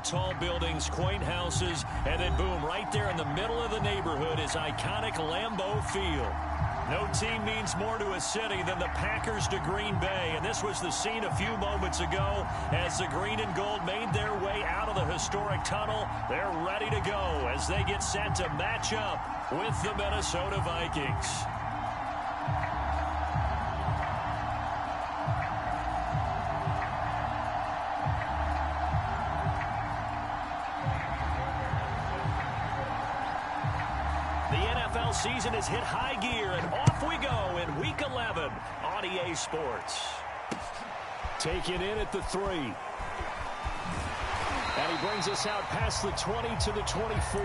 Tall buildings, quaint houses, and then boom, right there in the middle of the neighborhood is iconic Lambeau Field. No team means more to a city than the Packers to Green Bay, and this was the scene a few moments ago as the green and gold made their way out of the historic tunnel. They're ready to go as they get set to match up with the Minnesota Vikings. Season has hit high gear, and off we go in Week 11 on EA Sports. Taken in at the 3. And he brings us out past the 20 to the 24.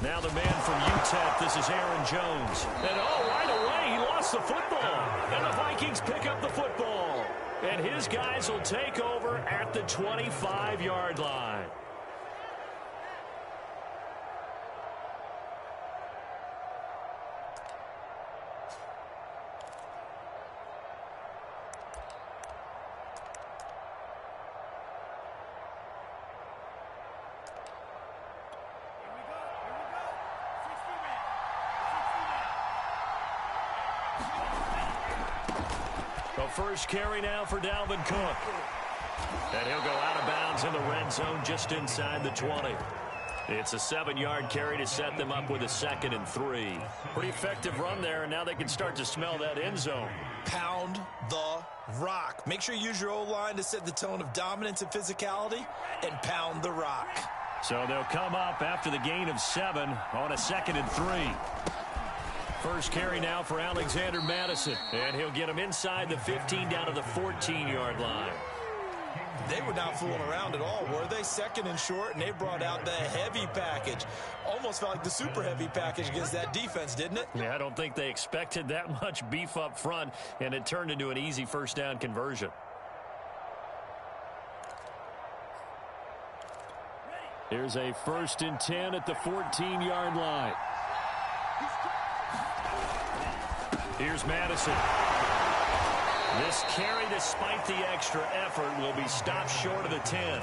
Now the man from UTEP, this is Aaron Jones. And right away, he lost the football. And the Vikings pick up the football. And his guys will take over at the 25-yard line. First carry now for Dalvin Cook. And he'll go out of bounds in the red zone just inside the 20. It's a 7-yard carry to set them up with a 2nd and 3. Pretty effective run there, and now they can start to smell that end zone. Pound the rock. Make sure you use your O-line to set the tone of dominance and physicality, and pound the rock. So they'll come up after the gain of 7 on a 2nd and 3. First carry now for Alexander Madison. And he'll get him inside the 15 down to the 14-yard line. They were not fooling around at all, were they? 2nd and short, and they brought out the heavy package. Almost felt like the super heavy package against that defense, didn't it? Yeah, I don't think they expected that much beef up front, and it turned into an easy first down conversion. Here's a 1st and 10 at the 14-yard line. Here's Madison. This carry, despite the extra effort, will be stopped short of the 10.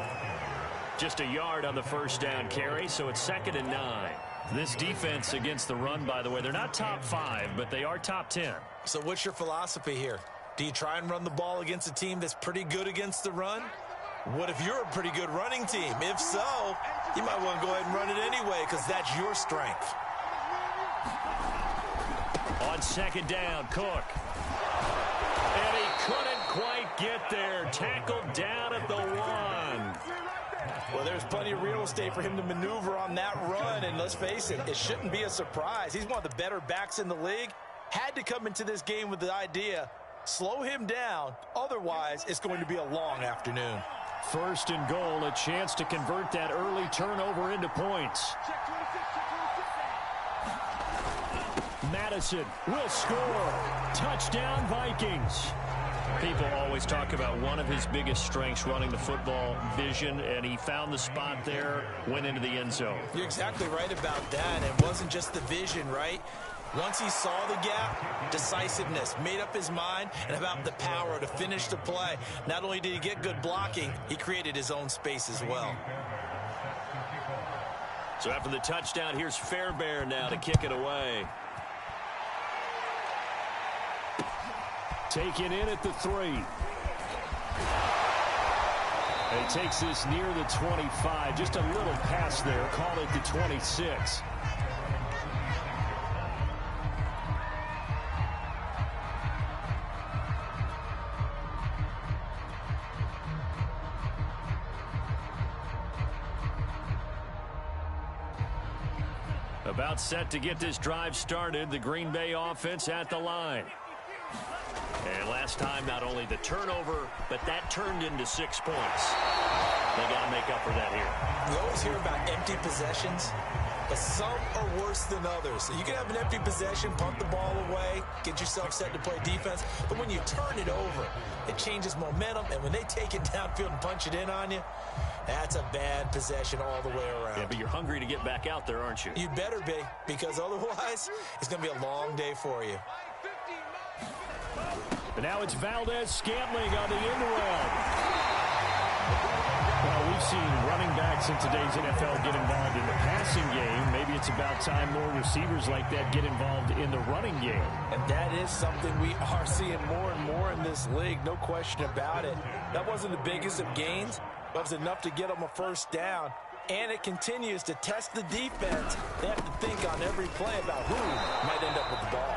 Just a yard on the first down carry, so it's 2nd and 9. This defense against the run, by the way, they're not top 5, but they are top 10. So what's your philosophy here? Do you try and run the ball against a team that's pretty good against the run? What if you're a pretty good running team? If so, you might want to go ahead and run it anyway because that's your strength. On 2nd down, Cook. And he couldn't quite get there. Tackled down at the 1. Well, there's plenty of real estate for him to maneuver on that run. And let's face it, it shouldn't be a surprise. He's one of the better backs in the league. Had to come into this game with the idea, slow him down. Otherwise, it's going to be a long afternoon. 1st and goal, a chance to convert that early turnover into points. Madison will score. Touchdown, Vikings. People always talk about one of his biggest strengths, running the football, vision, and he found the spot there, went into the end zone. You're exactly right about that. It wasn't just the vision, right? Once he saw the gap, decisiveness, made up his mind, and about the power to finish the play. Not only did he get good blocking, he created his own space as well. So after the touchdown, here's Fairbairn now to kick it away. Taken in at the 3. He takes this near the 25. Just a little pass there. Call it the 26. About set to get this drive started. The Green Bay offense at the line. And last time, not only the turnover, but that turned into 6 points. They got to make up for that here. We always hear about empty possessions, but some are worse than others. You can have an empty possession, punt the ball away, get yourself set to play defense, but when you turn it over, it changes momentum, and when they take it downfield and punch it in on you, that's a bad possession all the way around. Yeah, but you're hungry to get back out there, aren't you? You better be, because otherwise, it's going to be a long day for you. But now it's Valdez-Scantling on the end around. Well, we've seen running backs in today's NFL get involved in the passing game. Maybe it's about time more receivers like that get involved in the running game. And that is something we are seeing more and more in this league, no question about it. That wasn't the biggest of gains, but it was enough to get them a first down. And it continues to test the defense. They have to think on every play about who might end up with the ball.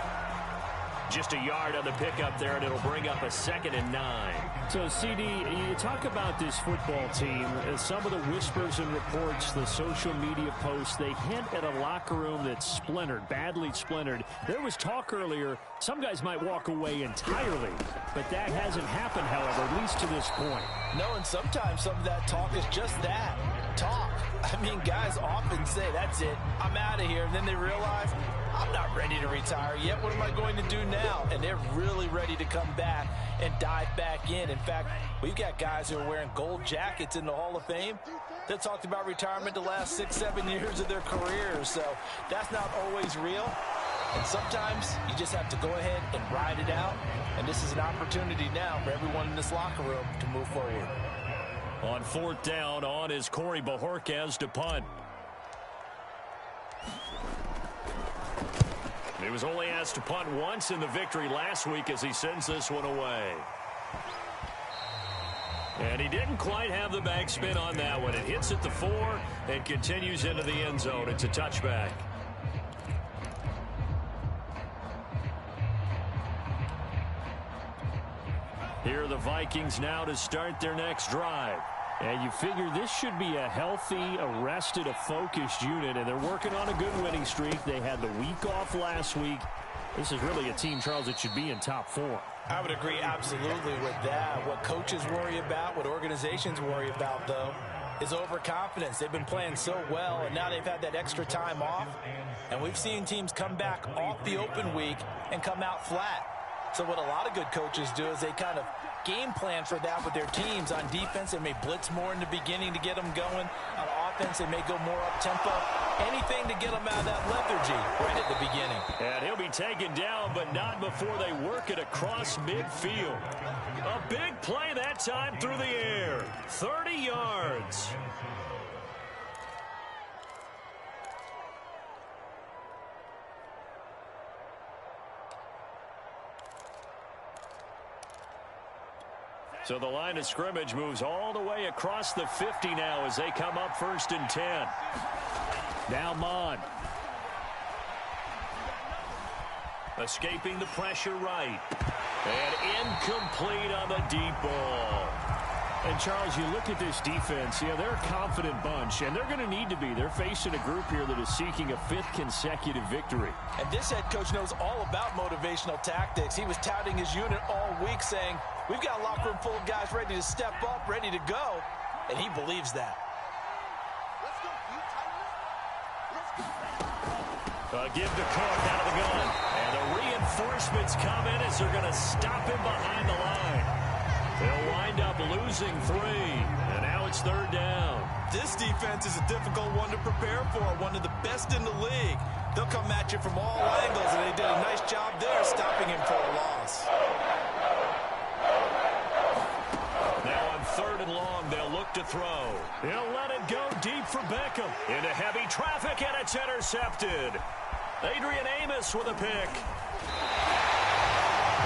Just a yard on the pickup there, and it'll bring up a 2nd and 9. So, CD, you talk about this football team. Some of the whispers and reports, the social media posts, they hint at a locker room that's splintered, badly splintered. There was talk earlier, some guys might walk away entirely, but that hasn't happened, however, at least to this point. No, and sometimes some of that talk is just that, talk. I mean, guys often say, that's it, I'm out of here, and then they realize, I'm not ready to retire yet. What am I going to do now? And they're really ready to come back and dive back in. In fact, we've got guys who are wearing gold jackets in the Hall of Fame that talked about retirement the last 6-7 years of their careers. So that's not always real. And sometimes you just have to go ahead and ride it out. And this is an opportunity now for everyone in this locker room to move forward. On 4th down, on is Corey Bojorquez to punt. He was only asked to punt once in the victory last week as he sends this one away. And he didn't quite have the backspin on that one. It hits at the 4 and continues into the end zone. It's a touchback. Here are the Vikings now to start their next drive. And you figure this should be a healthy, arrested, a focused unit, and they're working on a good winning streak. They had the week off last week. This is really a team, Charles, that should be in top 4. I would agree absolutely with that. What coaches worry about, what organizations worry about, though, is overconfidence. They've been playing so well, and now they've had that extra time off. And we've seen teams come back off the open week and come out flat. So what a lot of good coaches do is they kind of game plan for that with their teams. On defense, they may blitz more in the beginning to get them going. On offense, they may go more up-tempo. Anything to get them out of that lethargy right at the beginning. And he'll be taken down, but not before they work it across midfield. A big play that time through the air. 30 yards. So the line of scrimmage moves all the way across the 50 now as they come up 1st and 10. Now Mon. Escaping the pressure right. And incomplete on the deep ball. And, Charles, you look at this defense, they're a confident bunch, and they're going to need to be. They're facing a group here that is seeking a 5th consecutive victory. And this head coach knows all about motivational tactics. He was touting his unit all week saying, we've got a locker room full of guys ready to step up, ready to go, and he believes that. Give to Cook out of the gun. And the reinforcements come in as they're going to stop him behind the line. They'll wind up losing 3, and now it's 3rd down. This defense is a difficult one to prepare for, one of the best in the league. They'll come at you from all angles, and they did a nice job there stopping him for a loss. Now on 3rd and long, they'll look to throw. He'll let it go deep for Beckham. Into heavy traffic, and it's intercepted. Adrian Amos with a pick.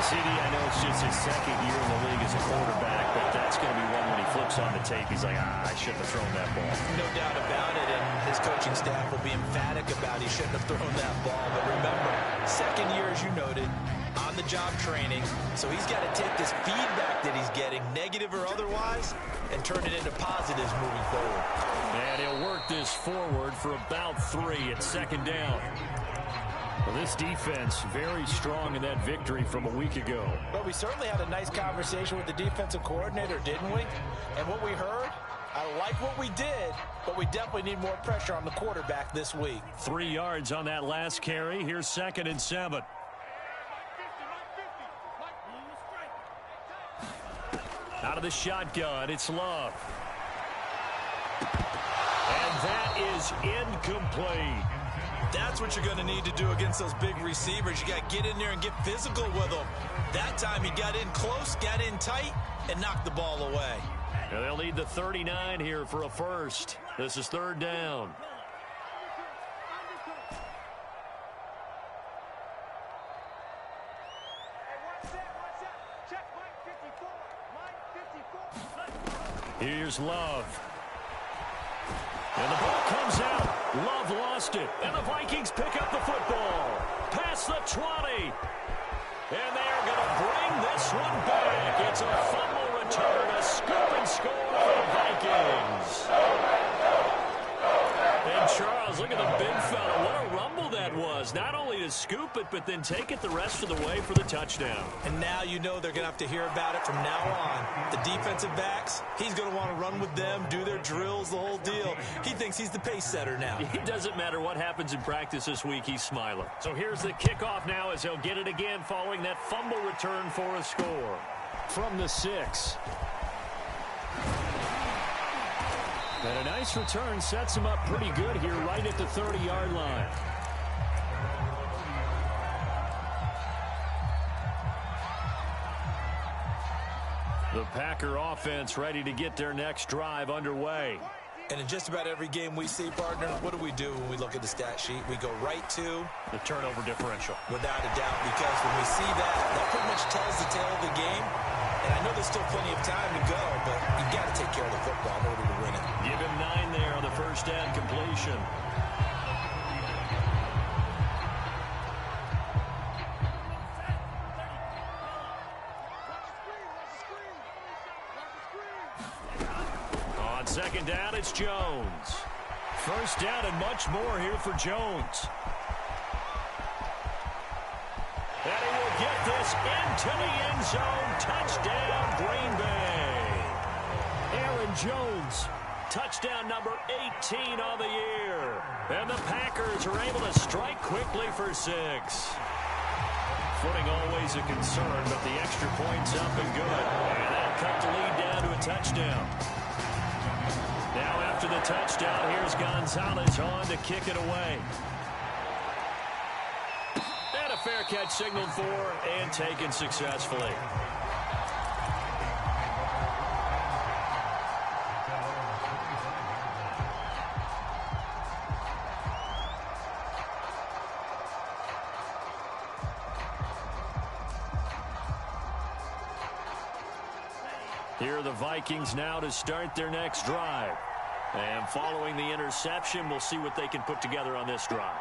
CD, I know it's just his 2nd year in the league as a quarterback, but that's going to be one when he flips on the tape. He's like, I shouldn't have thrown that ball. No doubt about it, and his coaching staff will be emphatic about he shouldn't have thrown that ball. But remember, 2nd year, as you noted, on-the-job training, so he's got to take this feedback that he's getting, negative or otherwise, and turn it into positives moving forward. And he'll work this forward for about 3 at 2nd down. Well, this defense very strong in that victory from a week ago. But we certainly had a nice conversation with the defensive coordinator, didn't we? And what we heard, I like what we did, but we definitely need more pressure on the quarterback this week. 3 yards on that last carry. Here's 2nd and 7. Out of the shotgun, it's Love. And that is incomplete. That's what you're going to need to do against those big receivers. You got to get in there and get physical with them. That time he got in close, got in tight, and knocked the ball away. And they'll need the 39 here for a first. This is 3rd down. Here's Love. And the ball comes out. Love lost it. And the Vikings pick up the football. Past the 20. And they're going to bring this one back. It's a fumble return, a scoop and score for the Vikings. And Charles, look at the big fella. What a rumble that was. Not only to scoop it, but then take it the rest of the way for the touchdown. And now you know they're going to have to hear about it from now on. The defensive backs, he's going to want to run with them, do their drills, the whole deal. He thinks he's the pace setter now. It doesn't matter what happens in practice this week, he's smiling. So here's the kickoff now as he'll get it again following that fumble return for a score. From the 6. And a nice return sets him up pretty good here right at the 30-yard line. The Packer offense ready to get their next drive underway. And in just about every game we see, partner, what do we do when we look at the stat sheet? We go right to the turnover differential. Without a doubt, because when we see that, that pretty much tells the tale of the game. And I know there's still plenty of time to go, but you've got to take care of the football in order to win it. Give him 9 there on the first down completion. On 2nd down, it's Jones. First down and much more here for Jones. And he will get this into the end zone. Touchdown, Green Bay. Aaron Jones, touchdown number 18 on the year. And the Packers are able to strike quickly for 6. Footing always a concern, but the extra point's up and good. And that cut the lead down to a touchdown. Now after the touchdown, here's Gonzalez on to kick it away. And a fair catch signaled for and taken successfully. Here are the Vikings now to start their next drive. And following the interception, we'll see what they can put together on this drive.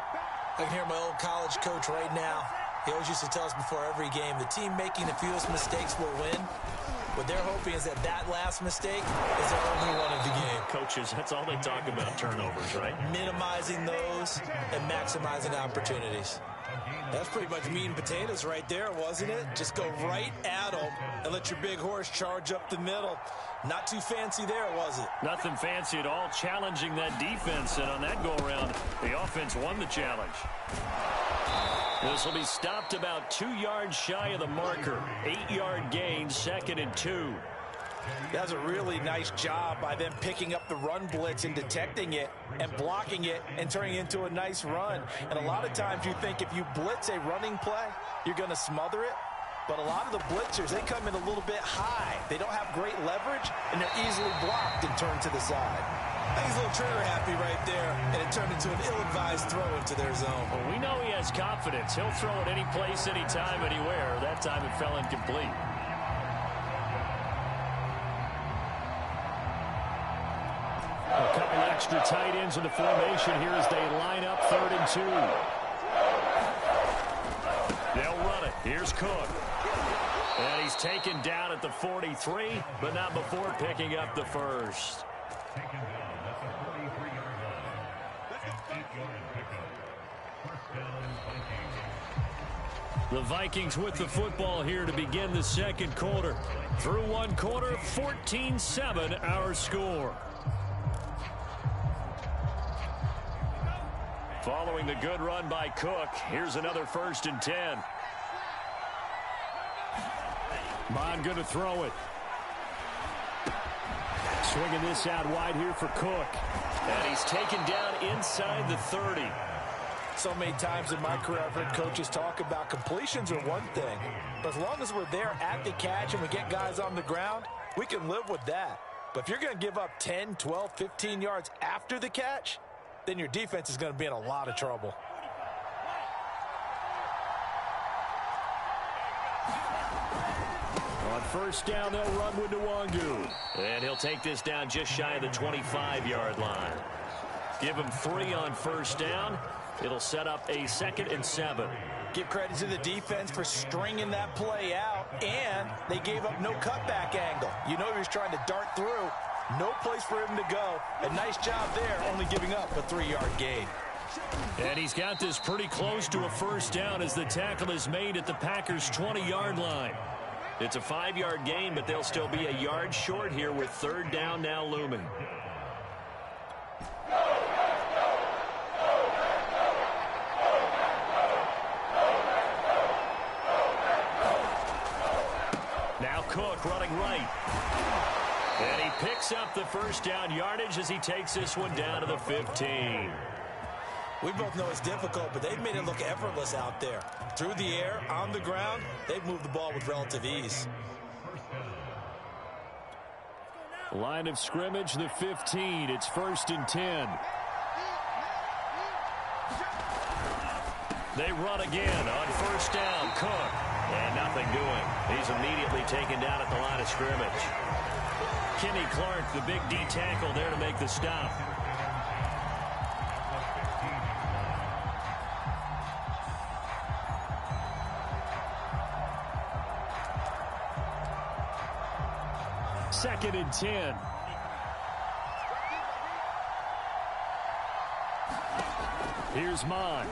I can hear my old college coach right now. He always used to tell us before every game, the team making the fewest mistakes will win. What they're hoping is that that last mistake is their only one of the game. Coaches, that's all they talk about, turnovers, right? Minimizing those and maximizing opportunities. That's pretty much meat and potatoes right there, wasn't it? Just go right at them and let your big horse charge up the middle. Not too fancy there, was it? Nothing fancy at all, challenging that defense. And on that go-around, the offense won the challenge. This will be stopped about 2 yards shy of the marker. 8-yard gain, 2nd and 2. That was a really nice job by them picking up the run blitz and detecting it and blocking it and turning it into a nice run. And a lot of times you think if you blitz a running play, you're going to smother it. But a lot of the blitzers, they come in a little bit high. They don't have great leverage, and they're easily blocked and turned to the side. I think he's a little trigger happy right there, and it turned into an ill-advised throw into their zone. Well, we know he has confidence. He'll throw it any place, anytime, anywhere. That time it fell incomplete. A couple extra tight ends in the formation here as they line up 3rd and 2. They'll run it. Here's Cook. And he's taken down at the 43, but not before picking up the first. The Vikings with the football here to begin the second quarter. Through one quarter, 14-7 our score. Following the good run by Cook, here's another 1st and 10. Mon going to throw it. Swinging this out wide here for Cook. And he's taken down inside the 30. So many times in my career, I've heard coaches talk about completions are one thing. But as long as we're there at the catch and we get guys on the ground, we can live with that. But if you're going to give up 10, 12, 15 yards after the catch, then your defense is going to be in a lot of trouble. On 1st down, they'll run with Nwangu. And he'll take this down just shy of the 25-yard line. Give him 3 on 1st down. It'll set up a 2nd and 7. Give credit to the defense for stringing that play out, and they gave up no cutback angle. You know he was trying to dart through. No place for him to go. A nice job there, only giving up a 3-yard gain. And he's got this pretty close to a 1st down as the tackle is made at the Packers' 20-yard line. It's a 5-yard gain, but they'll still be a yard short here with 3rd down now looming. Now Cook running right. And he picks up the 1st down yardage as he takes this one down to the 15. We both know it's difficult, but they've made it look effortless out there. Through the air, on the ground, they've moved the ball with relative ease. Line of scrimmage, the 15. It's 1st and 10. They run again on 1st down. Cook. And nothing doing. He's immediately taken down at the line of scrimmage. Kenny Clark, the big D tackle there to make the stop. Second and 10. Here's Mon.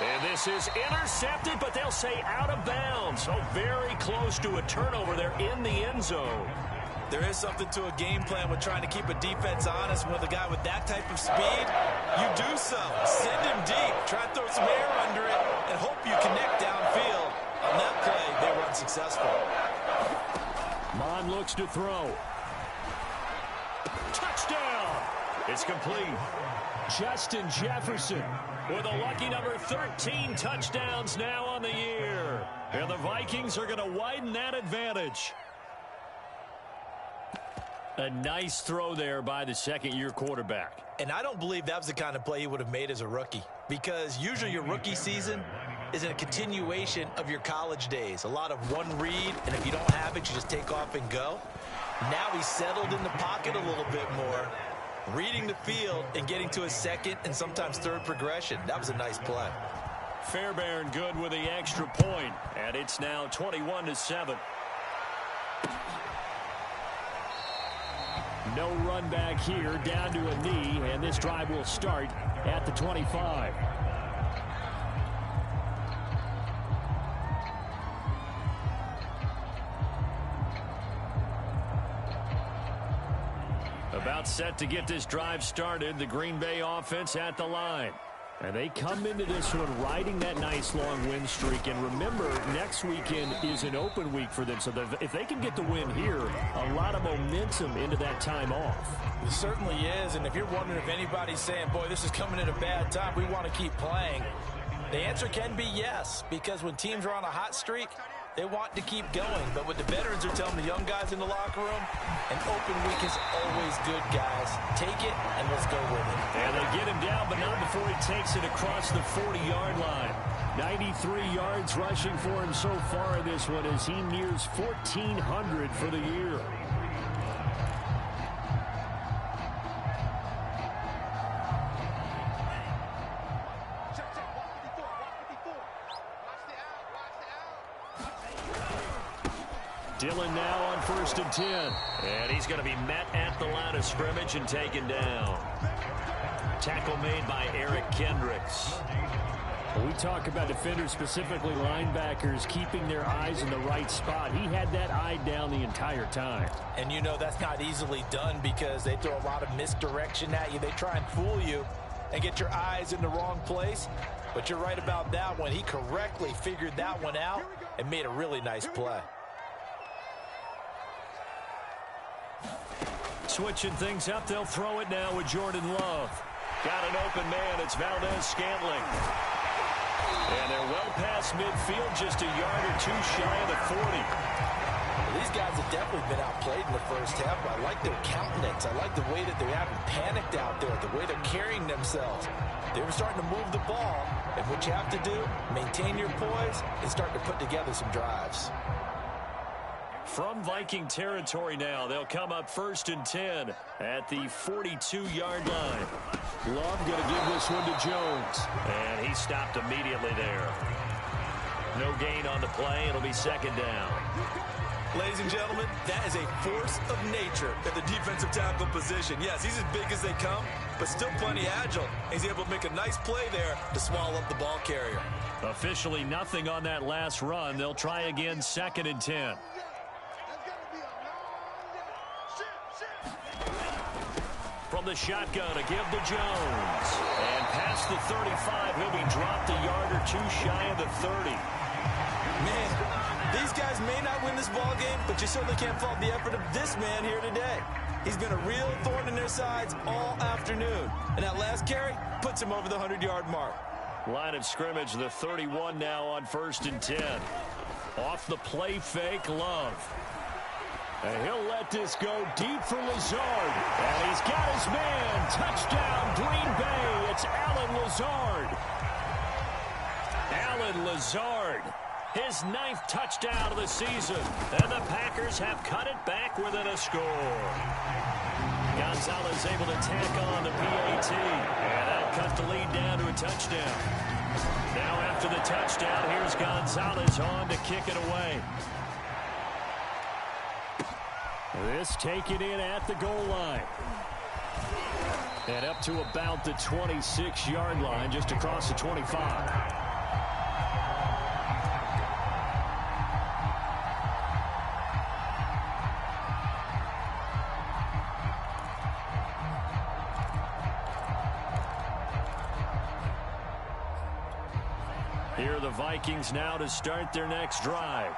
And this is intercepted, but they'll say out of bounds. So very close to a turnover there in the end zone. There is something to a game plan with trying to keep a defense honest. With a guy with that type of speed, you do so. Send him deep. Try to throw some air under it and hope you connect downfield. On that play, they were unsuccessful. Mon looks to throw. Touchdown! It's complete. Justin Jefferson with a lucky number 13 touchdowns now on the year. And the Vikings are going to widen that advantage. A nice throw there by the second-year quarterback. And I don't believe that was the kind of play he would have made as a rookie, because usually your rookie season is a continuation of your college days. A lot of one read, and if you don't have it, you just take off and go. Now he's settled in the pocket a little bit more, reading the field and getting to his second and sometimes third progression. That was a nice play. Fairbairn good with the extra point, and it's now 21-7. No run back here, down to a knee, and this drive will start at the 25. About set to get this drive started, the Green Bay offense at the line. And they come into this one riding that nice long win streak. And remember, next weekend is an open week for them. So if they can get the win here, a lot of momentum into that time off. It certainly is. And if you're wondering if anybody's saying, boy, this is coming at a bad time, we want to keep playing, the answer can be yes. Because when teams are on a hot streak, they want to keep going. But what the veterans are telling the young guys in the locker room, an open week is always good, guys. Take it, and let's go with it. And they get him down, but not before he takes it across the 40-yard line. 93 yards rushing for him so far in this one as he nears 1,400 for the year. Dillon now on 1st and 10. And he's going to be met at the line of scrimmage and taken down. Tackle made by Eric Kendricks. When we talk about defenders, specifically linebackers, keeping their eyes in the right spot, he had that eye down the entire time. And you know that's not easily done because they throw a lot of misdirection at you. They try and fool you and get your eyes in the wrong place. But you're right about that one. He correctly figured that one out and made a really nice play. Switching things up, they'll throw it now with Jordan Love. Got an open man, it's Valdez-Scantling. And they're well past midfield, just a yard or two shy of the 40. Well, these guys have definitely been outplayed in the first half, but I like their countenance. I like the way that they haven't panicked out there, the way they're carrying themselves. They were starting to move the ball, and what you have to do, maintain your poise and start to put together some drives. From Viking territory now, they'll come up 1st and 10 at the 42-yard line. Love going to give this one to Jones. And he stopped immediately there. No gain on the play. It'll be 2nd down. Ladies and gentlemen, that is a force of nature at the defensive tackle position. Yes, he's as big as they come, but still plenty agile. He's able to make a nice play there to swallow up the ball carrier. Officially nothing on that last run. They'll try again 2nd and 10. From the shotgun, a give to Jones. And past the 35, he'll be dropped a yard or two shy of the 30. Man, these guys may not win this ball game, but you certainly can't fault the effort of this man here today. He's been a real thorn in their sides all afternoon. And that last carry puts him over the 100-yard mark. Line of scrimmage, the 31 now on 1st and 10. Off the play fake, Love. And he'll let this go deep for Lazard. And he's got his man. Touchdown, Green Bay. It's Allen Lazard. Allen Lazard. His 9th touchdown of the season. And the Packers have cut it back within a score. Gonzalez able to tack on the PAT. And that cut the lead down to a touchdown. Now after the touchdown, here's Gonzalez on to kick it away. This taken in at the goal line. And up to about the 26-yard line, just across the 25. Here are the Vikings now to start their next drive.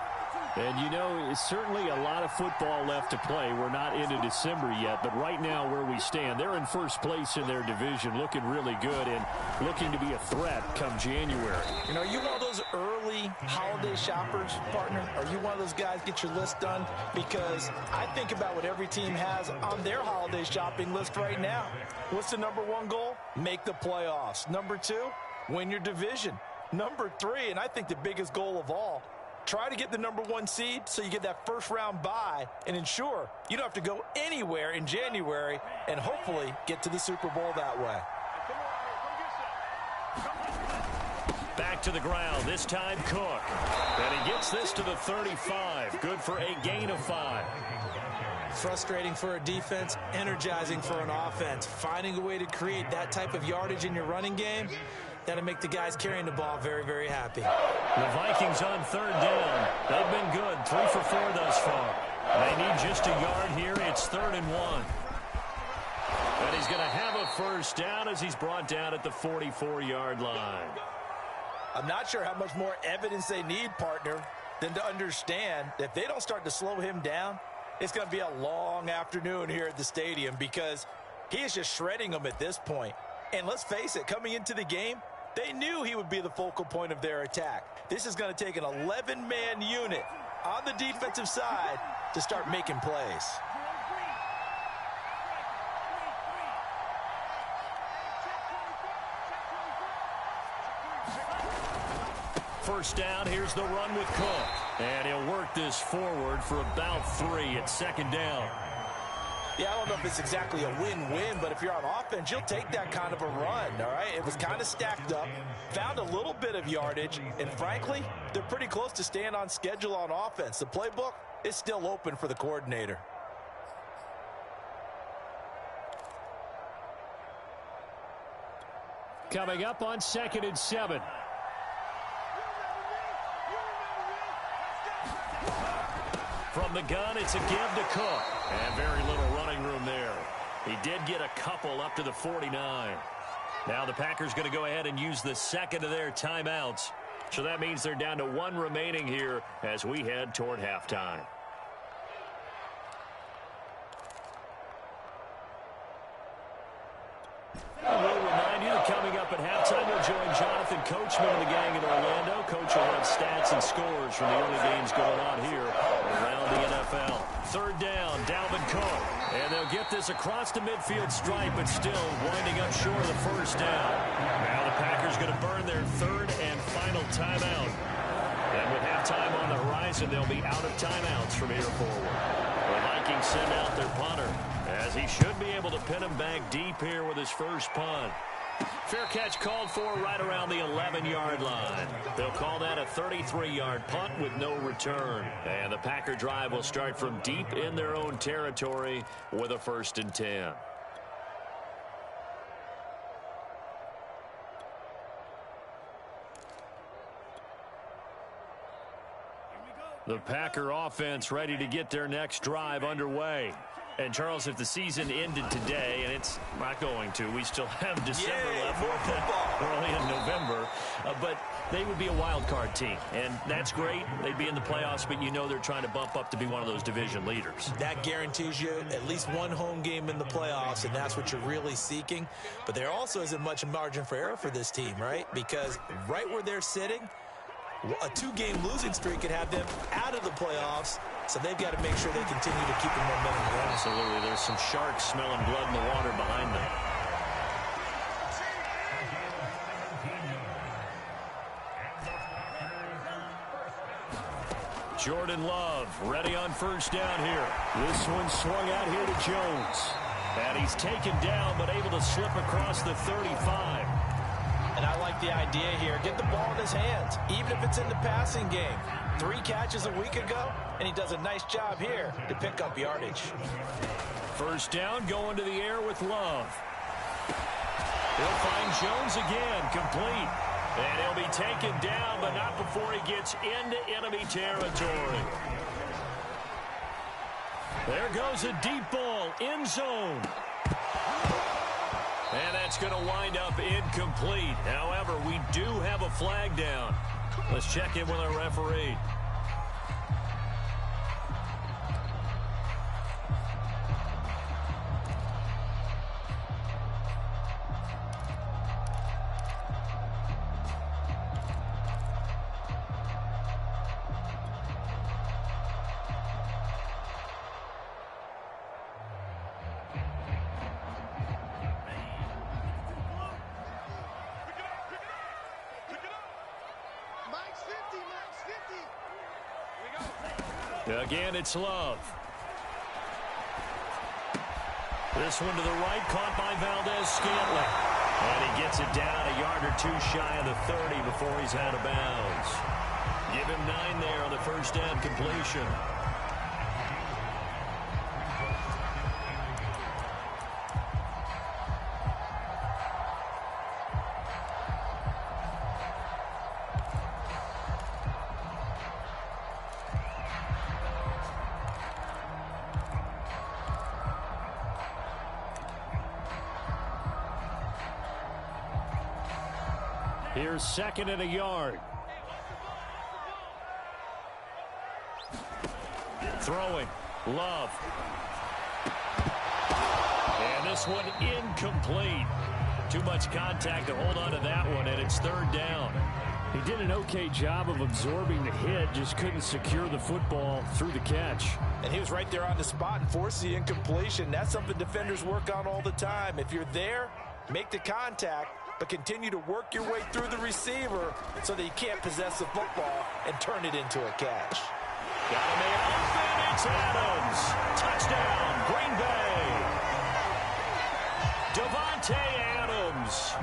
And, you know, it's certainly a lot of football left to play. We're not into December yet, but right now where we stand, they're in first place in their division, looking really good and looking to be a threat come January. You know, are you one of those early holiday shoppers, partner? Are you one of those guys get your list done? Because I think about what every team has on their holiday shopping list right now. What's the #1 goal? Make the playoffs. #2, win your division. #3, and I think the biggest goal of all, try to get the #1 seed so you get that first-round bye and ensure you don't have to go anywhere in January and hopefully get to the Super Bowl that way. Back to the ground, this time Cook. And he gets this to the 35. Good for a gain of 5. Frustrating for a defense, energizing for an offense. Finding a way to create that type of yardage in your running game, that'll make the guys carrying the ball very, very happy. The Vikings on 3rd down. They've been good, 3 for 4 thus far. They need just a yard here. It's 3rd and 1. And he's going to have a first down as he's brought down at the 44-yard line. I'm not sure how much more evidence they need, partner, than to understand that if they don't start to slow him down, it's going to be a long afternoon here at the stadium because he is just shredding them at this point. And let's face it, coming into the game, they knew he would be the focal point of their attack. This is going to take an 11-man unit on the defensive side to start making plays. First down, here's the run with Cook. And he'll work this forward for about 3 at 2nd down. Yeah, I don't know if it's exactly a win-win, but if you're on offense, you'll take that kind of a run, all right? It was kind of stacked up, found a little bit of yardage, and frankly, they're pretty close to staying on schedule on offense. The playbook is still open for the coordinator. Coming up on 2nd and 7. From the gun, it's a give to Cook. And very little running room there. He did get a couple up to the 49. Now the Packers going to go ahead and use the second of their timeouts. So that means they're down to one remaining here as we head toward halftime. We'll remind you that coming up at halftime, we'll join Jonathan Coachman and the gang in Orlando. Coach will have stats and scores from the early games going on here around the NFL. Third down, Dalvin Cook. And they'll get this across the midfield stripe, but still winding up short of the first down. Now the Packers going to burn their third and final timeout. And with halftime on the horizon, they'll be out of timeouts from here forward. The Vikings send out their punter, as he should be able to pin him back deep here with his first punt. Fair catch called for right around the 11-yard line. They'll call that a 33-yard punt with no return. And the Packer drive will start from deep in their own territory with a 1st and 10. The Packer offense ready to get their next drive underway. And, Charles, if the season ended today, and it's not going to, we still have December left. More football. Early in November. But they would be a wild card team. And that's great. They'd be in the playoffs, but you know they're trying to bump up to be one of those division leaders. That guarantees you at least one home game in the playoffs, and that's what you're really seeking. But there also isn't much margin for error for this team, right? Because right where they're sitting, a 2-game losing streak could have them out of the playoffs, so they've got to make sure they continue to keep the momentum going. Absolutely. There's some sharks smelling blood in the water behind them. Jordan Love ready on first down here. This one swung out here to Jones. And he's taken down, but able to slip across the 35. And I like the idea here. Get the ball in his hands, even if it's in the passing game. 3 catches a week ago, and he does a nice job here to pick up yardage. First down, going to the air with Love. He'll find Jones again, complete. And he'll be taken down, but not before he gets into enemy territory. There goes a deep ball, end zone. And that's going to wind up incomplete. However, we do have a flag down. Let's check in with our referee. Again, it's Love. This one to the right, caught by Valdez-Scantling. And he gets it down a yard or 2 shy of the 30 before he's out of bounds. Give him 9 there on the first down completion. Here's 2nd and a yard. Throwing. Love. And this one incomplete. Too much contact to hold on to that one, and it's 3rd down. He did an okay job of absorbing the hit, just couldn't secure the football through the catch. And he was right there on the spot and forced the incompletion. That's something defenders work on all the time. If you're there, make the contact, but continue to work your way through the receiver so that you can't possess the football and turn it into a catch. Got a man open. It's Adams. Touchdown, Green Bay. Davante Adams.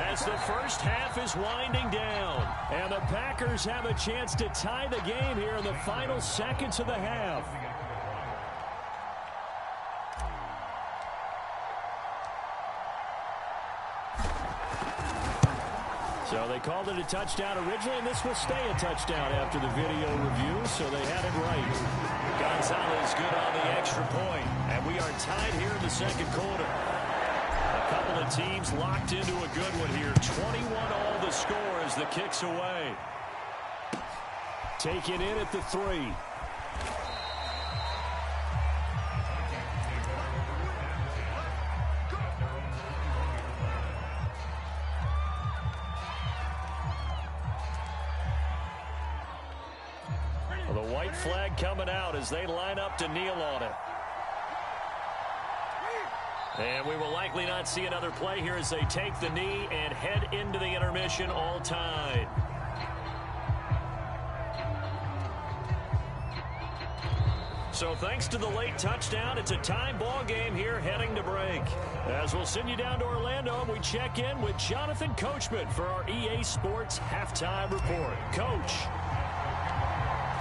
As the first half is winding down. And the Packers have a chance to tie the game here in the final seconds of the half. So they called it a touchdown originally, and this will stay a touchdown after the video review, so they had it right. Gonzalez good on the extra point, and we are tied here in the second quarter. A couple of teams locked into a good one here. 21-all the score as the kick's away. Taken in at the 3. The white flag coming out as they line up to kneel on it. And we will likely not see another play here as they take the knee and head into the intermission, all tied. So thanks to the late touchdown, it's a tie ball game here heading to break. As we'll send you down to Orlando, and we check in with Jonathan Coachman for our EA Sports Halftime Report. Coach.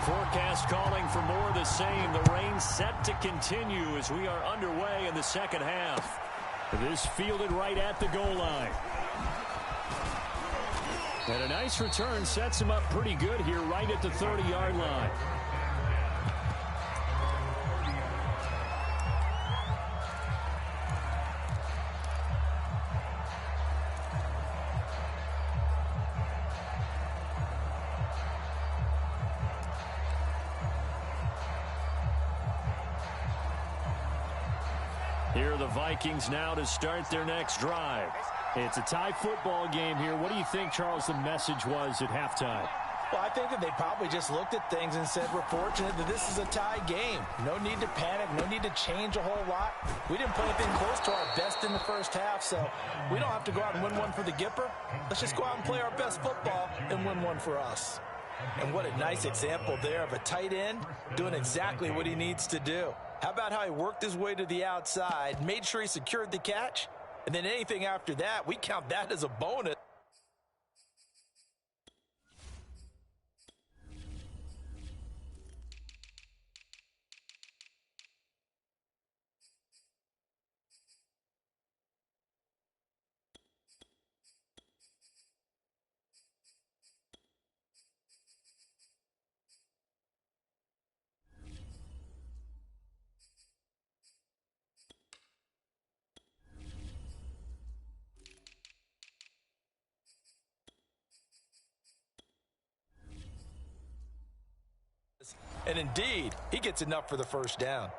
Forecast calling for more of the same. The rain set to continue as we are underway in the second half. This fielded right at the goal line. And a nice return sets him up pretty good here right at the 30-yard line. Here are the Vikings now to start their next drive. It's a tie football game here. What do you think, Charles, the message was at halftime? Well, I think that they probably just looked at things and said, we're fortunate that this is a tie game. No need to panic. No need to change a whole lot. We didn't play anything close to our best in the first half, so we don't have to go out and win one for the Gipper. Let's just go out and play our best football and win one for us. And what a nice example there of a tight end doing exactly what he needs to do. How about how he worked his way to the outside, made sure he secured the catch, and then anything after that, we count that as a bonus. And indeed, he gets enough for the first down.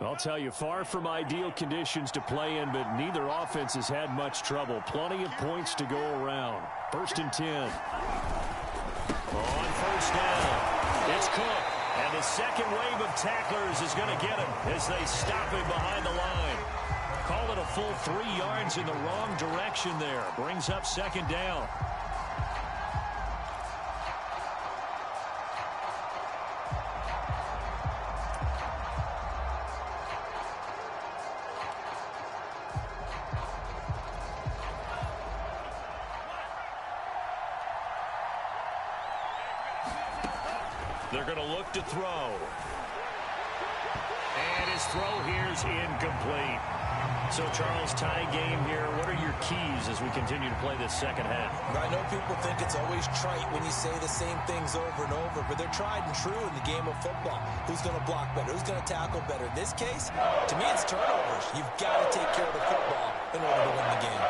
I'll tell you, far from ideal conditions to play in, but neither offense has had much trouble. Plenty of points to go around. 1st and 10. On first down, it's Cook. And the second wave of tacklers is going to get him as they stop him behind the line. Call it a full 3 yards in the wrong direction there. Brings up 2nd down. They're going to look to throw. And his throw here is incomplete. So, Charles, tie game here. What are your keys as we continue to play this second half? I know people think it's always trite when you say the same things over and over, but they're tried and true in the game of football. Who's going to block better? Who's going to tackle better? In this case, to me, it's turnovers. You've got to take care of the football in order to win the game.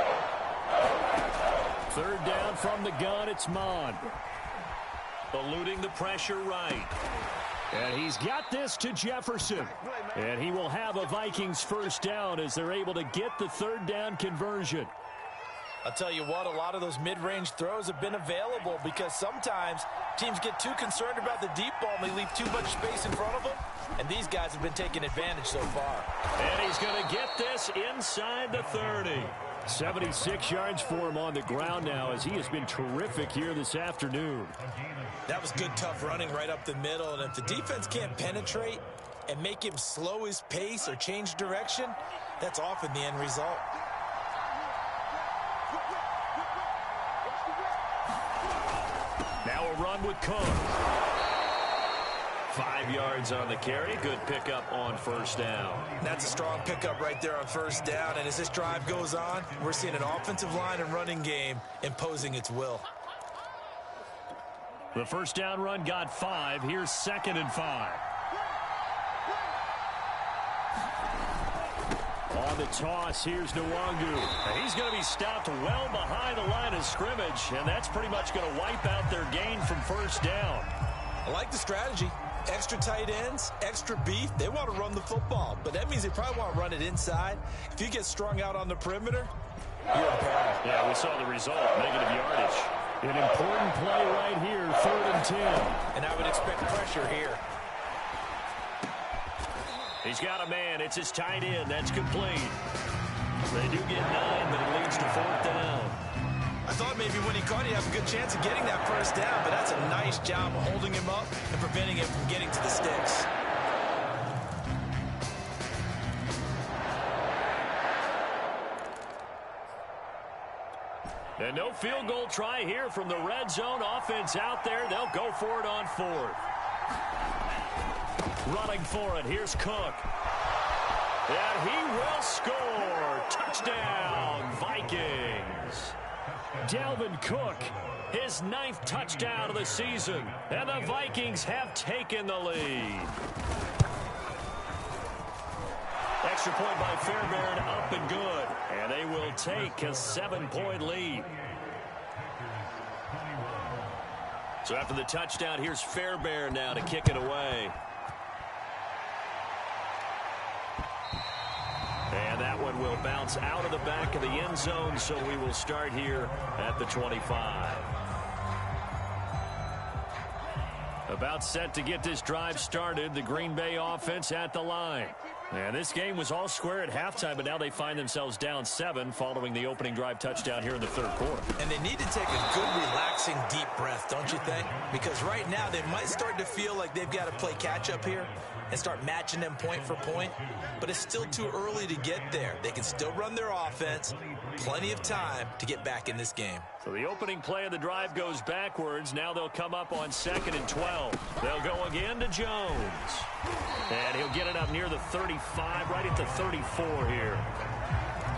3rd down from the gun. It's Mon. Eluding the pressure right. And he's got this to Jefferson. And he will have a Vikings first down as they're able to get the 3rd down conversion. I'll tell you what, a lot of those mid-range throws have been available because sometimes teams get too concerned about the deep ball and they leave too much space in front of them. And these guys have been taking advantage so far. And he's going to get this inside the 30. 76 yards for him on the ground now as he has been terrific here this afternoon. That was good, tough running right up the middle. And if the defense can't penetrate and make him slow his pace or change direction, that's often the end result. Now a run with Cook. 5 yards on the carry. Good pickup on first down. That's a strong pickup right there on first down. And as this drive goes on, we're seeing an offensive line and running game imposing its will. The first down run got 5. Here's 2nd and 5. On the toss, here's Nwangu. He's going to be stopped well behind the line of scrimmage, and that's pretty much going to wipe out their gain from first down. I like the strategy. Extra tight ends, extra beef. They want to run the football, but that means they probably want to run it inside. If you get strung out on the perimeter, you're in peril. Yeah, we saw the result, negative yardage. An important play right here, 3rd and 10. And I would expect pressure here. He's got a man. It's his tight end. That's complete. They do get 9, but it leads to 4th down. I thought maybe when he caught it, he'd have a good chance of getting that first down, but that's a nice job of holding him up and preventing him from getting to the sticks. And no field goal try here from the red zone. Offense out there. They'll go for it on 4th. Running for it. Here's Cook. And he will score. Touchdown, Vikings. Dalvin Cook, his 9th touchdown of the season. And the Vikings have taken the lead. Extra point by Fairbairn, up and good. And they will take a 7-point lead. So after the touchdown, here's Fairbairn now to kick it away. And that one will bounce out of the back of the end zone, so we will start here at the 25. About set to get this drive started, the Green Bay offense at the line. And this game was all square at halftime, but now they find themselves down 7 following the opening drive touchdown here in the 3rd quarter. And they need to take a good, relaxing, deep breath, don't you think? Because right now they might start to feel like they've got to play catch-up here and start matching them point for point. But it's still too early to get there. They can still run their offense. Plenty of time to get back in this game. So the opening play of the drive goes backwards. Now they'll come up on 2nd and 12. They'll go again to Jones. And he'll get it up near the 35, right at the 34 here.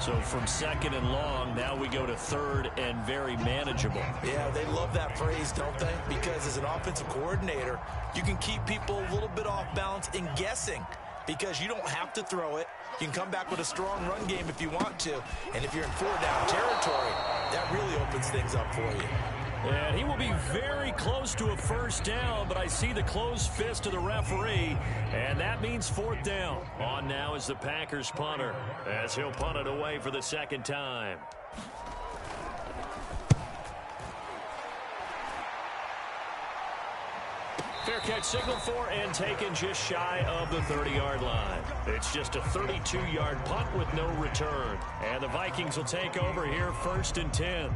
So from 2nd and long, now we go to 3rd and very manageable. Yeah, they love that phrase, don't they? Because as an offensive coordinator, you can keep people a little bit off balance and guessing because you don't have to throw it. You can come back with a strong run game if you want to. And if you're in 4-down territory, that really opens things up for you. And he will be very close to a first down, but I see the closed fist of the referee, and that means 4th down. On now is the Packers punter, as he'll punt it away for the 2nd time. Fair catch signaled for and taken just shy of the 30-yard line. It's just a 32-yard punt with no return. And the Vikings will take over here 1st and 10.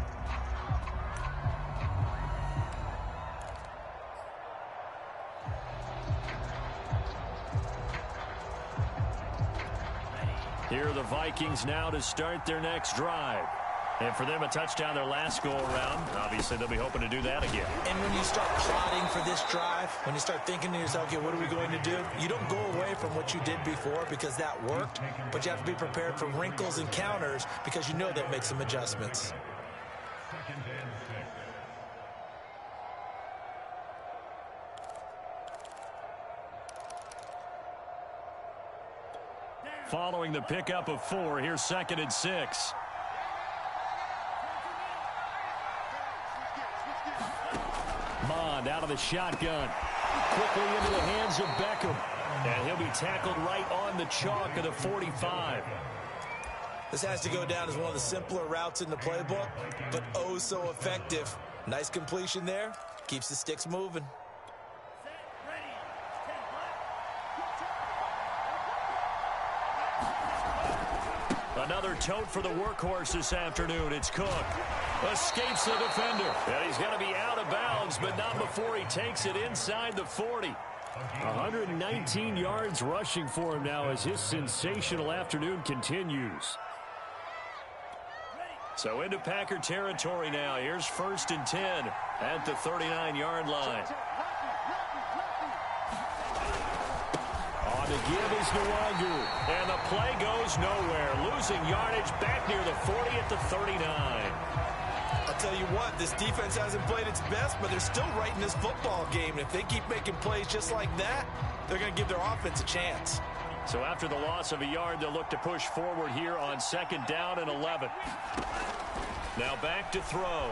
Here are the Vikings now to start their next drive. And for them, a touchdown their last go-around. Obviously, they'll be hoping to do that again. And when you start plotting for this drive, when you start thinking to yourself, okay, what are we going to do? You don't go away from what you did before because that worked, but you have to be prepared for wrinkles and counters because you know they'll make some adjustments. Following the pickup of 4, here's 2nd and 6. Bond out of the shotgun. Quickly into the hands of Beckham. And he'll be tackled right on the chalk of the 45. This has to go down as one of the simpler routes in the playbook, but oh so effective. Nice completion there. Keeps the sticks moving. Another tote for the workhorse this afternoon. It's Cook. Escapes the defender. And he's going to be out of bounds, but not before he takes it inside the 40. 119 yards rushing for him now as his sensational afternoon continues. So into Packer territory now. Here's 1st and 10 at the 39-yard line. give is no longer. And the play goes nowhere. Losing yardage back near the 40 at the 39. I'll tell you what, this defense hasn't played its best, but they're still right in this football game. And if they keep making plays just like that, they're going to give their offense a chance. So after the loss of a yard, they'll look to push forward here on 2nd down and 11. Now back to throw.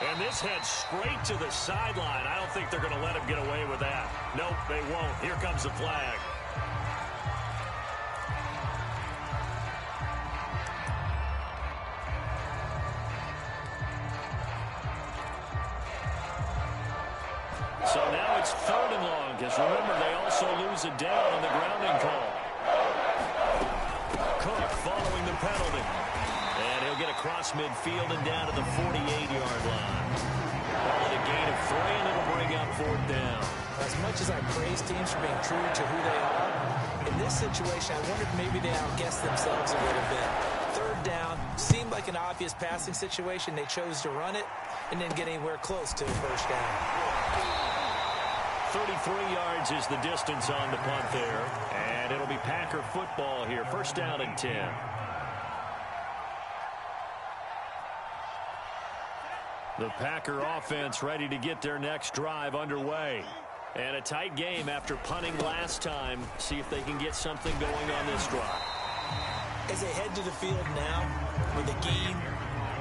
And this heads straight to the sideline. I don't think they're going to let him get away with that. Nope, they won't. Here comes the flag. So now it's 3rd and long, because remember, they also lose a down on the grounding call. Cook following the penalty. And he'll get across midfield and down to the 48-yard line. Ball at a gain of 3, and it'll bring up 4th down. As much as I praise teams for being true to who they are, in this situation, I wondered maybe they outguessed themselves a little bit. 3rd down seemed like an obvious passing situation. They chose to run it and didn't get anywhere close to a 1st down. 33 yards is the distance on the punt there. And it'll be Packer football here. 1st down and 10. The Packer offense ready to get their next drive underway. And a tight game after punting last time. See if they can get something going on this drive. As they head to the field now, with the game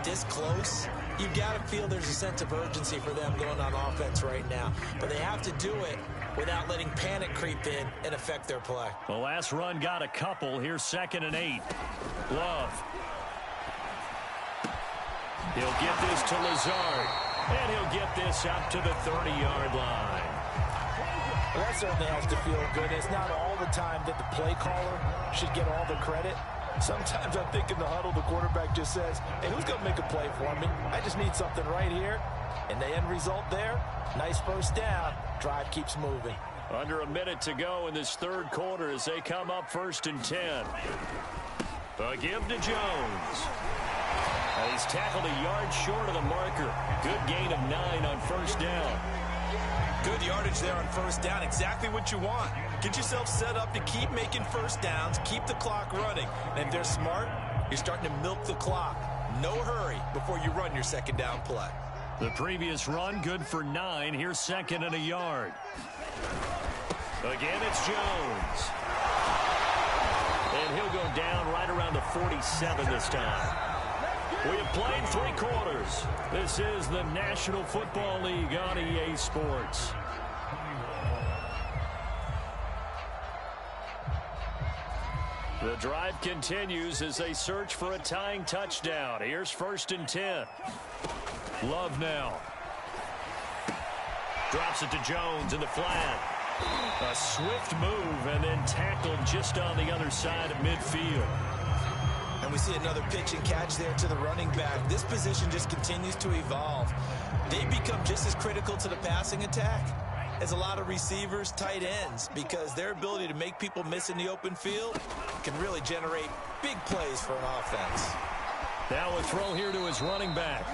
this close, you've got to feel there's a sense of urgency for them going on offense right now. But they have to do it without letting panic creep in and affect their play. The last run got a couple. Here's 2nd and 8. Love. He'll get this to Lazard. And he'll get this up to the 30-yard line. Well, that certainly has to feel good. It's not all the time that the play caller should get all the credit. Sometimes I think in the huddle, the quarterback just says, hey, who's going to make a play for me? I just need something right here. And the end result there, nice 1st down. Drive keeps moving. Under a minute to go in this 3rd quarter as they come up 1st and 10. A give to Jones. He's tackled a yard short of the marker. Good gain of 9 on 1st down. Good yardage there on 1st down. Exactly what you want. Get yourself set up to keep making 1st downs, keep the clock running. And if they're smart, you're starting to milk the clock. No hurry before you run your 2nd down play. The previous run good for 9. Here's 2nd and a yard. Again, it's Jones. And he'll go down right around the 47 this time. We have played 3 quarters. This is the National Football League on EA Sports. The drive continues as they search for a tying touchdown. Here's 1st and 10. Love now. Drops it to Jones in the flat. A swift move and then tackled just on the other side of midfield. And we see another pitch and catch there to the running back. This position just continues to evolve. They become just as critical to the passing attack as a lot of receivers, tight ends, because their ability to make people miss in the open field can really generate big plays for an offense. Now a throw here to his running back.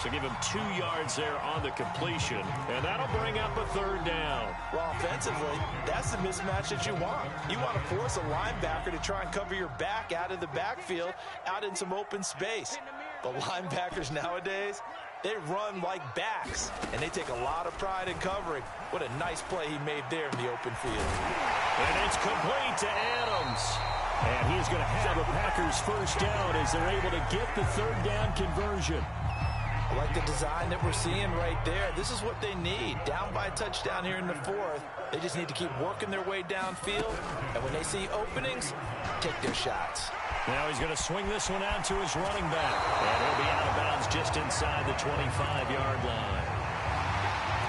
So give him 2 yards there on the completion, and that'll bring up a 3rd down. Well, offensively, that's the mismatch that you want. You want to force a linebacker to try and cover your back out of the backfield, out in some open space. But linebackers nowadays, they run like backs, and they take a lot of pride in covering. What a nice play he made there in the open field. And it's complete to Adams. And he's going to have a Packers 1st down as they're able to get the 3rd down conversion. I like the design that we're seeing right there. This is what they need. Down by a touchdown here in the 4th. They just need to keep working their way downfield. And when they see openings, take their shots. Now he's going to swing this one out to his running back. And he'll be out of bounds just inside the 25-yard line.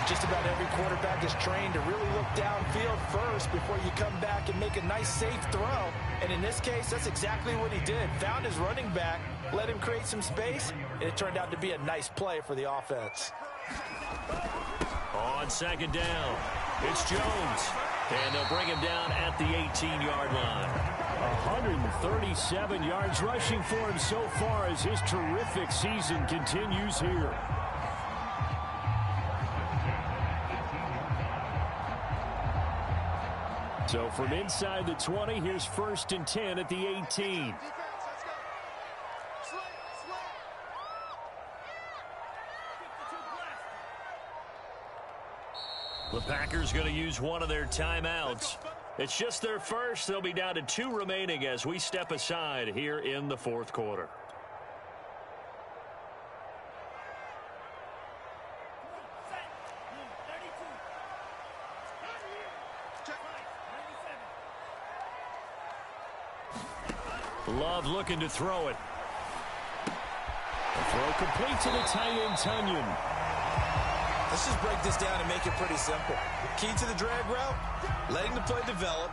Just about every quarterback is trained to really look downfield first before you come back and make a nice, safe throw. And in this case, that's exactly what he did. Found his running back, let him create some space, and it turned out to be a nice play for the offense. On 2nd down, it's Jones. And they'll bring him down at the 18-yard line. 137 yards rushing for him so far as his terrific season continues here. So from inside the 20, here's 1st and 10 at the 18. The Packers going to use one of their timeouts. It's just their first. They'll be down to 2 remaining as we step aside here in the 4th quarter. Love looking to throw it. The throw complete to the tight end, Tunyon. Let's just break this down and make it pretty simple. Key to the drag route, letting the play develop,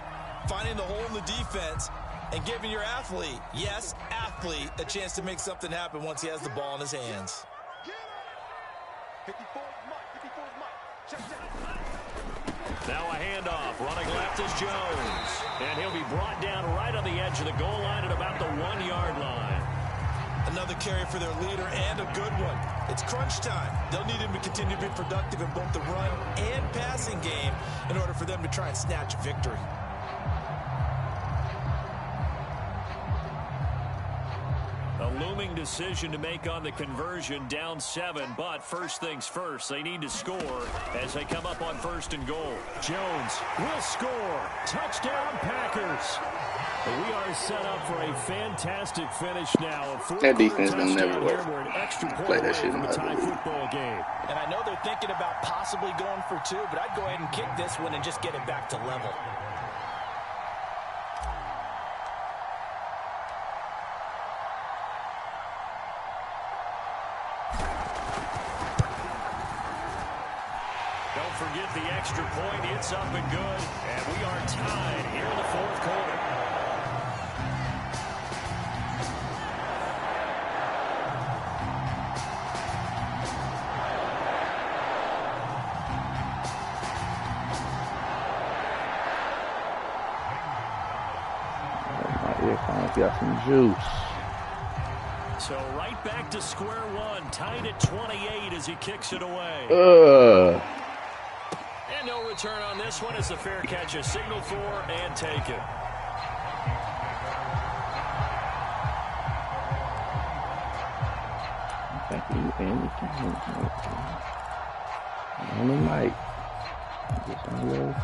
finding the hole in the defense, and giving your athlete, yes, athlete, a chance to make something happen once he has the ball in his hands. Now a handoff. Running left is Jones. And he'll be brought down right on the edge of the goal line at about the 1-yard line. Another carry for their leader and a good one. It's crunch time. They'll need him to continue to be productive in both the run and passing game in order for them to try and snatch a victory. A looming decision to make on the conversion, down 7, but first things first, they need to score as they come up on 1st and goal. Jones will score. Touchdown, Packers. We are set up for a fantastic finish now. That defense don't never work. We're an extra point Play away that shit from in a tie football game. And I know they're thinking about possibly going for 2, but I'd go ahead and kick this one and just get it back to level. Don't forget the extra point. It's up and good. And we are tied here in the 4th quarter. Got some juice. So right back to square one, tied at 28 as he kicks it away. And no return on this one as the fair catch is signaled for and taken. Thank you, Andy. On the mic. Just on the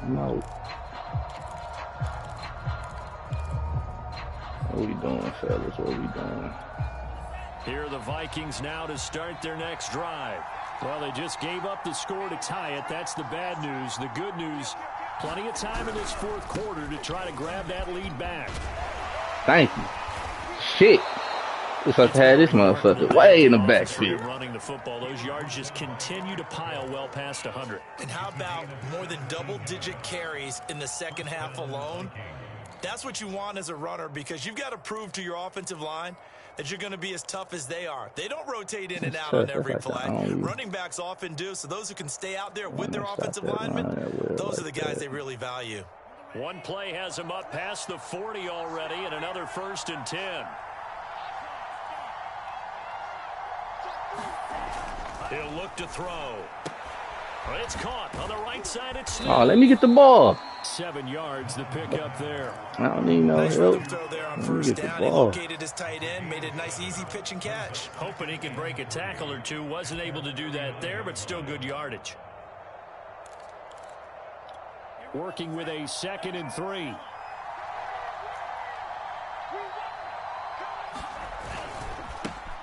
note. What we doing, fellas? What we doing? Here are the Vikings now to start their next drive. Well, they just gave up the score to tie it. That's the bad news. The good news, plenty of time in this 4th quarter to try to grab that lead back. Thank you. Shit. Looks like I had this motherfucker way in the backfield. Running the football, those yards just continue to pile well past 100. And how about more than double-digit carries in the second half alone? That's what you want as a runner because you've got to prove to your offensive line that you're going to be as tough as they are. They don't rotate in and out on every play. Running backs often do, so those who can stay out there with their offensive linemen, those are the guys they really value. One play has him up past the 40 already, and another 1st and 10. He'll look to throw. It's caught on the right side. It's oh, let me get the ball. 7 yards the pick up there. I don't need no help. Throw there on 1st down. He located his tight end, made a nice easy pitch and catch. Hoping he can break a tackle or two. Wasn't able to do that there, but still good yardage. Working with a 2nd and 3.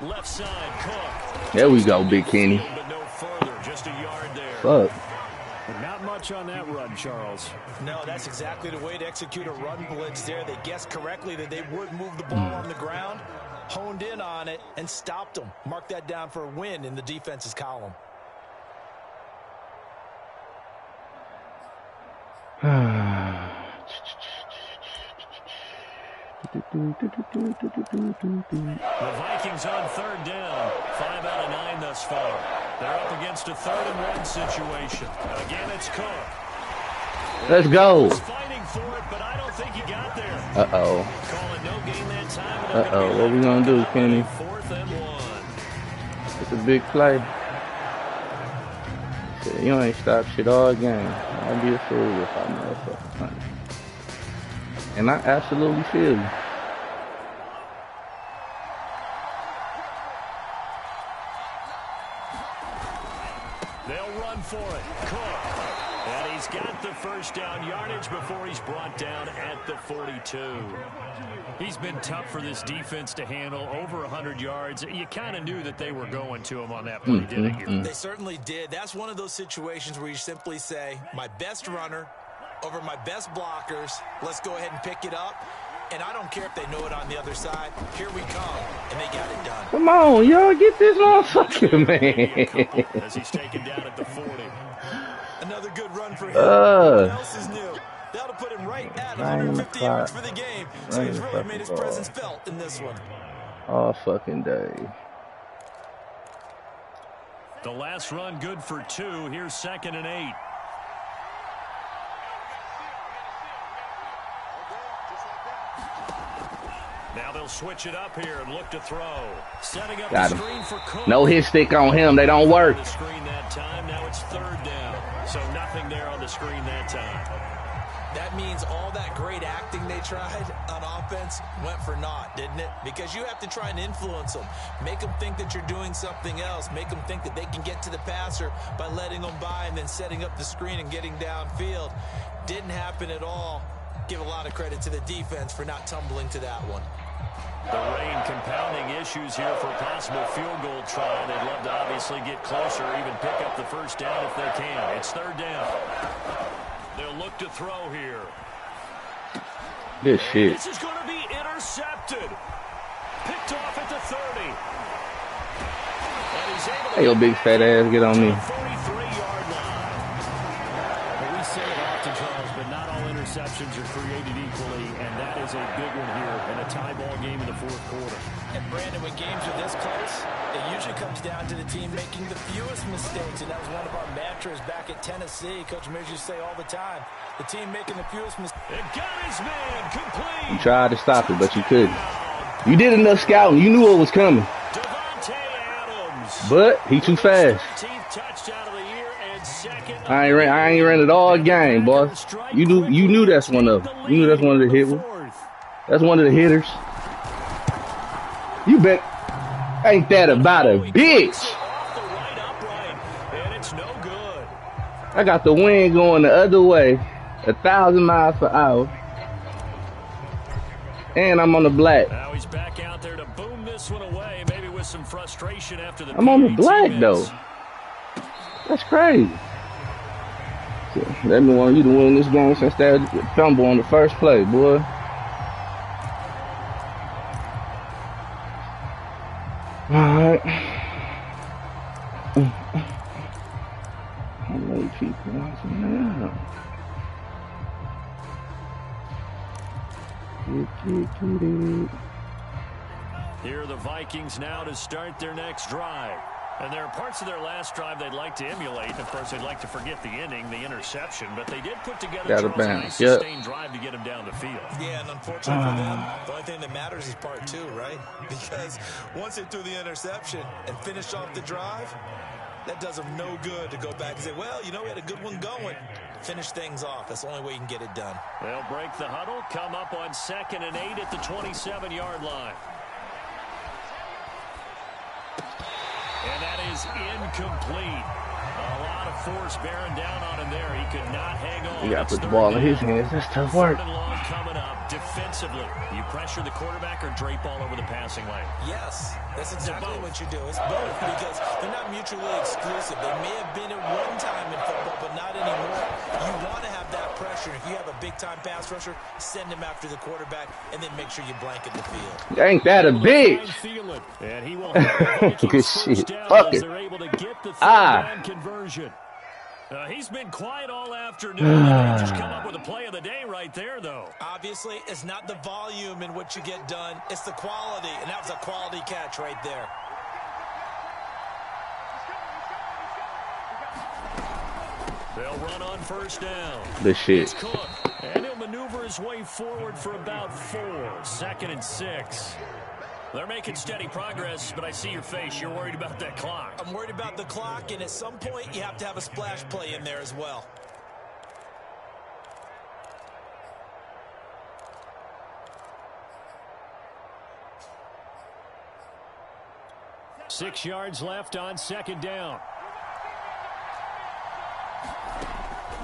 Left side, Cook. There we go, Big Kenny. But no further, just a yard there. Fuck. Not much on that run, Charles. No, that's exactly the way to execute a run blitz there. They guessed correctly that they would move the ball on the ground, honed in on it, and stopped them. Mark that down for a win in the defense's column. The Vikings on 3rd down. 5 out of 9 thus far. They're up against a 3rd and 1 situation. Again, it's Cook. Let's go. He's fighting for it, but I don't think he got there. Uh-oh. Calling no gain that time. Uh-oh. What we gonna do, Kenny? 4th and 1. It's a big play. You ain't stopped shit all game. I'd be a fool if I motherfucking punt. And I absolutely feel you. They'll run for it. Cook. And he's got the first down yardage before he's brought down at the 42. He's been tough for this defense to handle, over 100 yards. You kind of knew that they were going to him on that play, didn't you? They certainly did. That's one of those situations where you simply say, my best runner over my best blockers. Let's go ahead and pick it up. And I don't care if they know it on the other side. Here we come. And they got it done. Come on, y'all. Get this motherfucker, man. As he's taken down at the 40. Another good run for him. What else is new? That'll put him right at 150 yards for the game. So he's really made his presence felt in this one. All fucking day. The last run good for 2. Here's 2nd and 8. Now they'll switch it up here and look to throw. Setting up the screen for Cook. No hit stick on him. They don't work. The screen that time. Now it's 3rd down. So nothing there on the screen that time. That means all that great acting they tried on offense went for naught, didn't it? Because you have to try and influence them. Make them think that you're doing something else. Make them think that they can get to the passer by letting them by and then setting up the screen and getting downfield. Didn't happen at all. Give a lot of credit to the defense for not tumbling to that one. The rain compounding issues here for a possible field goal try. They'd love to obviously get closer, even pick up the first down if they can. It's 3rd down. They'll look to throw here. This shit. This is going to be intercepted. Picked off at the 30. And he's able to Hey, your big fat ass, get on me. 43-yard line. Well, we say it often, Charles, but not all interceptions are created equally, and that is a big one here in a tie ball game in the 4th quarter. And Brandon, when games are this close, it usually comes down to the team making the fewest mistakes, and that was one of our mantras back at Tennessee. Coach Mears used to say all the time, the team making the fewest mistakes. It got his man complete. You tried to stop it, but you couldn't. You did enough scouting. You knew what was coming. Devontae Adams. But he too fast. 13th touchdown of the year and 2nd. I ain't ran it all game, boy. You knew that's one of them. You knew that's one of the hit ones. That's one of the hitters. You bet. Ain't that about a bitch? I got the wind going the other way, 1,000 miles per hour, and I'm on the black. Now he's back out there to boom this one away, maybe with some frustration after the. I'm on the black though. That's crazy. That mean you to win this game since that fumble on the first play, boy. All right. How many people watching now? Here are the Vikings now to start their next drive. And there are parts of their last drive they'd like to emulate. Of course, they'd like to forget the inning, the interception, but they did put together a nice sustained drive to get him down the field. Yeah, and unfortunately for them, the only thing that matters is part 2, right? Because once they threw the interception and finished off the drive, that does them no good to go back and say, well, you know, we had a good one going. Finish things off. That's the only way you can get it done. They'll break the huddle, come up on 2nd and 8 at the 27-yard line. And that is incomplete. A lot of force bearing down on him there. He could not hang on. You got to put the ball in his hands. That's tough work. 3rd and long coming up. Defensively, you pressure the quarterback or drape all over the passing lane? Yes, that's exactly what you do. It's both because they're not mutually exclusive. They may have been at one time in football, but not anymore. You want to have that pressure. If you have a big-time pass rusher, send him after the quarterback, and then make sure you blanket the field. Ain't that a bitch? And he will have good shit. Fuck it. They're able to get the 3rd down conversion. He's been quiet all afternoon. Just come up with a play of the day right there, though. Obviously, it's not the volume in what you get done. It's the quality, and that was a quality catch right there. They'll run on 1st down. The shit. And he'll maneuver his way forward for about 4. 2nd and 6. They're making steady progress, but I see your face. You're worried about that clock. I'm worried about the clock, and at some point, you have to have a splash play in there as well. Six yards left on second down.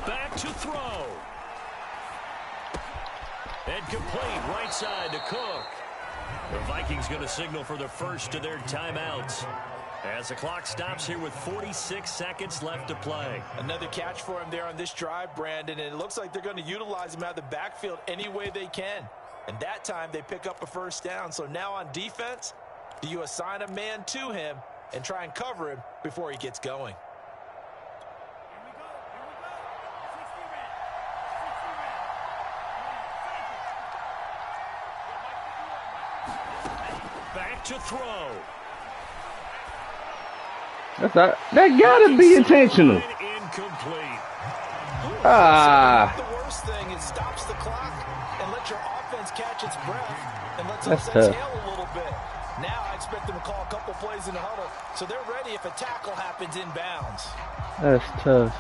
Back to throw. And complete right side to Cook. The Vikings going to signal for the first of their timeouts as the clock stops here with 46 seconds left to play. Another catch for him there on this drive, Brandon, and it looks like they're going to utilize him out of the backfield any way they can. And that time they pick up a first down. So now on defense, do you assign a man to him and try and cover him before he gets going? Back to throw. That gotta be intentional. Incomplete. The worst thing is stops the clock and lets your offense catch its breath and lets us exhale a little bit. Now I expect them to call a couple plays in the huddle, so they're ready if a tackle happens inbounds. That's tough.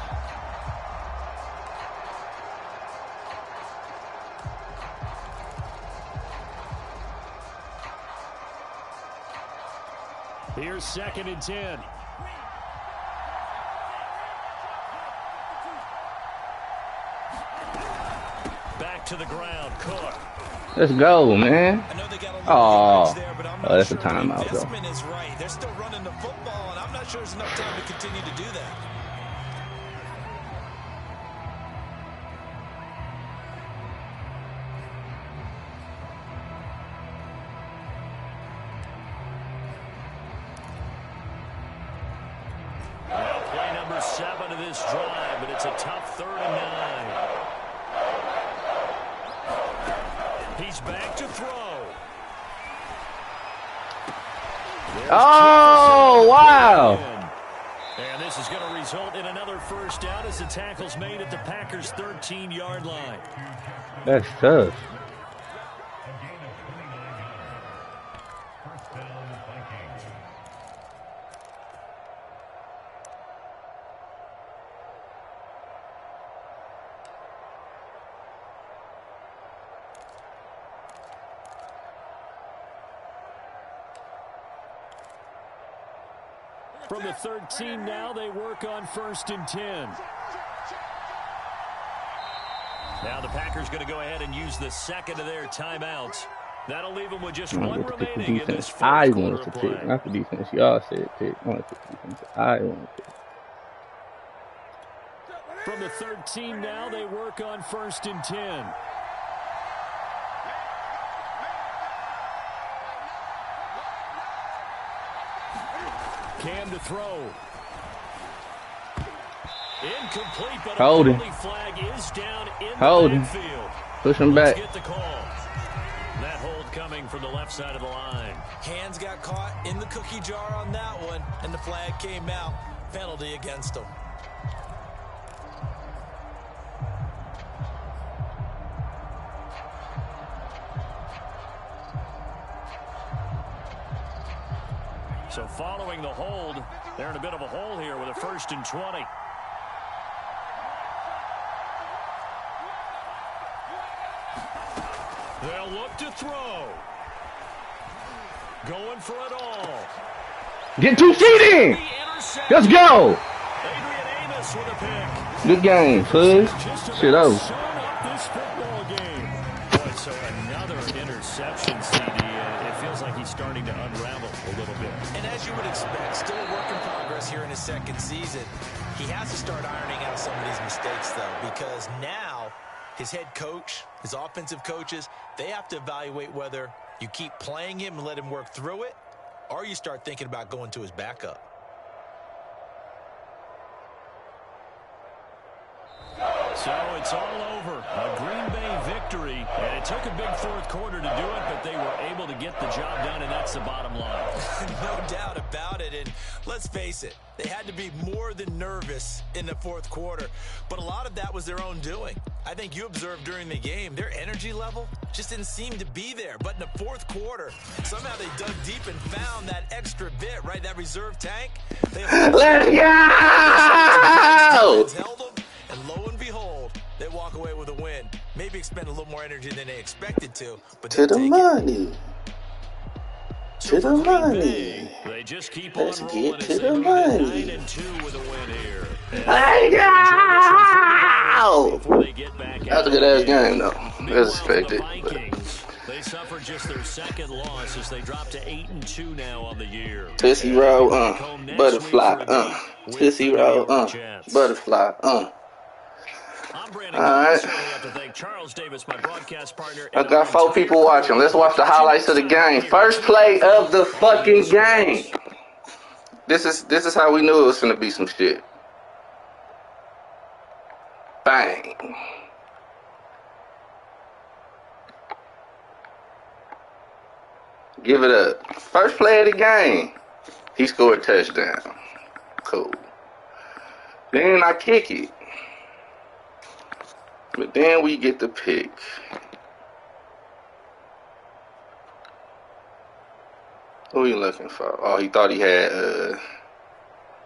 Here's 2nd and 10. Back to the ground, Cook. Let's go, man. Oh, that's a timeout, though. Investment is right. They're still running the football, and I'm not sure there's enough time to continue to do that. Play number 7 of this drive, but it's a tough 3rd and 9. He's back to throw. Oh, wow. And this is going to result in another first down as the tackle's made at the Packers' 13-yard line. That's tough. From the 13 now, they work on 1st and 10. Now the Packers going to go ahead and use the 2nd of their timeouts. That'll leave them with just one remaining in this I fourth wanted quarter to play. pick, not the defense. Y'all said pick. I wanted to pick defense. I wanted to pick. From the 13 now, they work on 1st and 10. Cam to throw. Incomplete, but Hold a him. penalty flag is down in Hold the him. backfield. Push him Let's back. get the call. That hold coming from the left side of the line. Hands got caught in the cookie jar on that one, and the flag came out. Penalty against them. So following the hold, they're in a bit of a hole here with a 1st and 20. They'll look to throw. Going for it all. Get 2 feet in. Let's go. Adrian Amos with a pick. Good game, fuzz. Shit over. This football game. Boy, so another interception, CD. It feels like he's starting to unravel a little bit. And as you would expect, still a work in progress here in his 2nd season. He has to start ironing out some of these mistakes, though, because now his head coach, his offensive coaches, they have to evaluate whether you keep playing him and let him work through it, or you start thinking about going to his backup. So it's all over. A Green Bay victory, and it It took a big fourth quarter to do it, but they were able to get the job done, and that's the bottom line. No doubt about it, and let's face it, they had to be more than nervous in the fourth quarter, but a lot of that was their own doing. I think you observed during the game, their energy level just didn't seem to be there, but in the fourth quarter, somehow they dug deep and found that extra bit, right, that reserve tank. Let's go! Held them, and lo and behold, they walk away with a win. Maybe expend a little more energy than they expected to, but to the money. To the money. They just keep Let's on get rolling to as they the move money. to 9-2 with a win here. Let's go! Before they get back That was a good ass game, though. As expected. The Vikings, they suffered just their second loss as they dropped to 8-2 now on the year. Tootsie roll, butterfly, Tootsie roll, butterfly, I'm Brandon. All right. Certainly have to thank Charles Davis, my broadcast partner. I got 4 people watching. Let's watch the highlights of the game. First play of the fucking game. This is how we knew it was gonna be some shit. Bang. Give it up. First play of the game. He scored a touchdown. Cool. Then I kick it. But then we get the pick. Who you looking for? Oh, he thought he had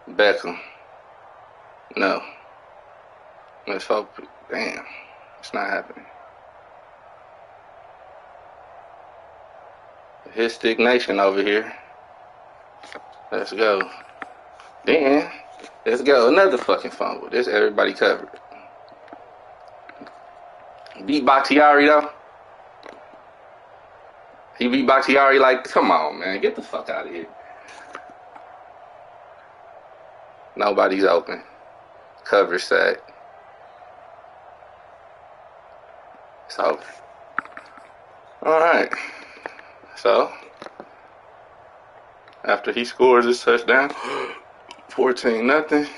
Beckham. No. Let's hope. Damn. It's not happening. His stick nation over here. Let's go. Then, let's go. Another fucking fumble. This everybody covered. Beat Bakhtiari though. He beat Bakhtiari like, come on, man. Get the fuck out of here. Nobody's open. Cover sack. It's over. Alright. So, after he scores his touchdown, 14-0,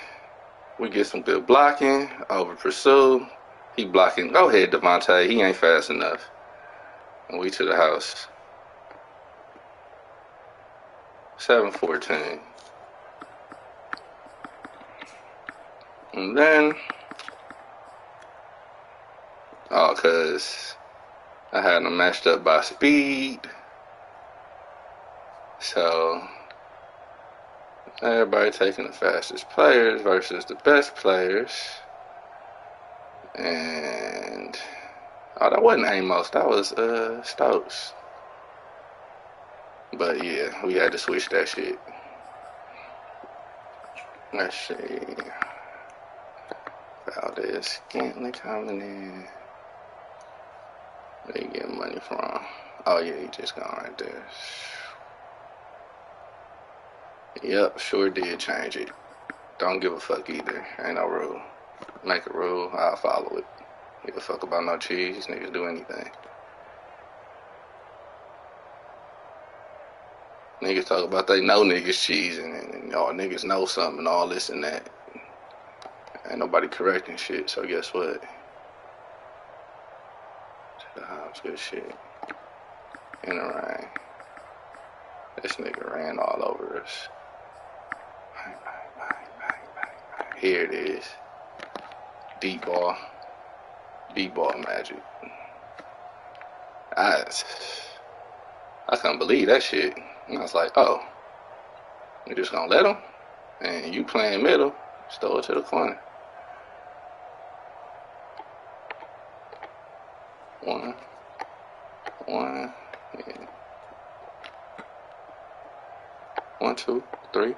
we get some good blocking, over pursue. He blocking. Go ahead, Devontae. He ain't fast enough. And we to the house. 7-14. And then, cause I had them matched up by speed. So, everybody taking the fastest players versus the best players. And, that wasn't Amos. That was, Stokes. But, yeah, we had to switch that shit. Let's see. Valdez Scantling coming in. Where you get money from? Oh, yeah, he just gone right there. Yep, sure did change it. Don't give a fuck either. Ain't no rule. Make a rule, I'll follow it. Give a fuck about no cheese. Niggas do anything. Niggas talk about they know niggas cheese and y'all niggas know something and all this and that. Ain't nobody correcting shit, so guess what? To the house, good shit. In the rain. This nigga ran all over us. Bang, bang, bang, bang, bang, bang. Here it is. Deep ball. Deep ball magic. I couldn't believe that shit. And I was like, oh, you just gonna let him? And you playing middle, stole it to the corner. One, yeah. 1, 2, 3.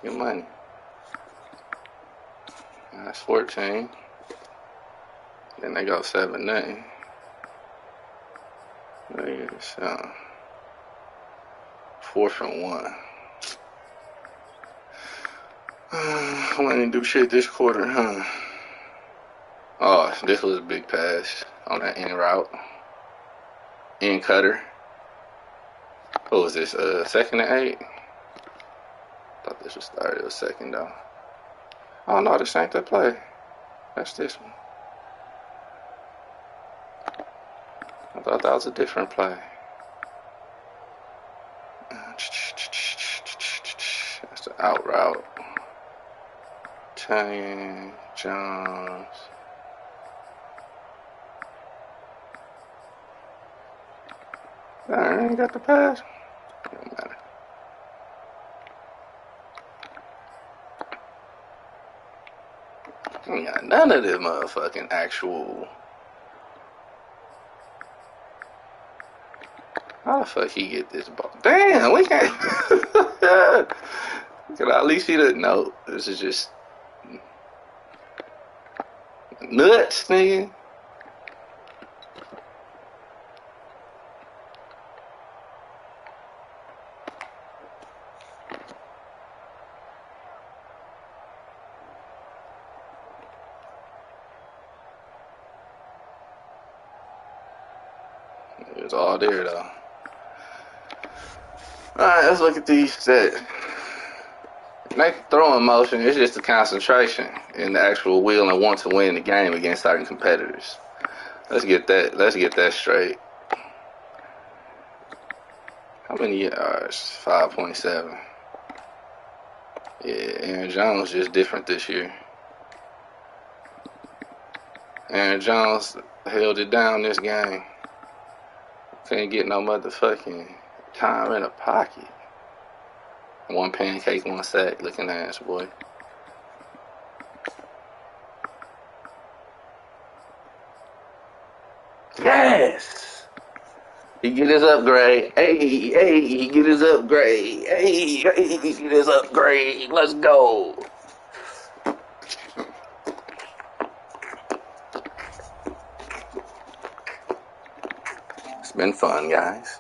Get money. That's 14. Then they go 7-0. There's 4th and 1. I didn't do shit this quarter, huh? Oh, this was a big pass on that end route. End cutter. What was this? 2nd and 8? Thought this was 3rd. It was 2nd though. Oh no, this ain't that play. That's this one. thought that was a different play. That's the out route. Italian, Jones. I ain't got the pass. Don't matter. I ain't got none of this motherfucking actual. How the fuck he get this ball? Damn, we can't. Can I at least see the? No, this is just nuts, nigga. It was all there though. Alright, let's look at these sets. Make throwing motion, it's just the concentration and the actual will and want to win the game against certain competitors. Let's get that straight. How many yards? 5.7. Yeah, Aaron Jones just different this year. Aaron Jones held it down this game. Couldn't get no motherfucking time in a pocket. One pancake, one sack, looking ass, boy. Yes! He get his upgrade. Hey, he get his upgrade. Hey, he get his upgrade. Let's go. It's been fun, guys.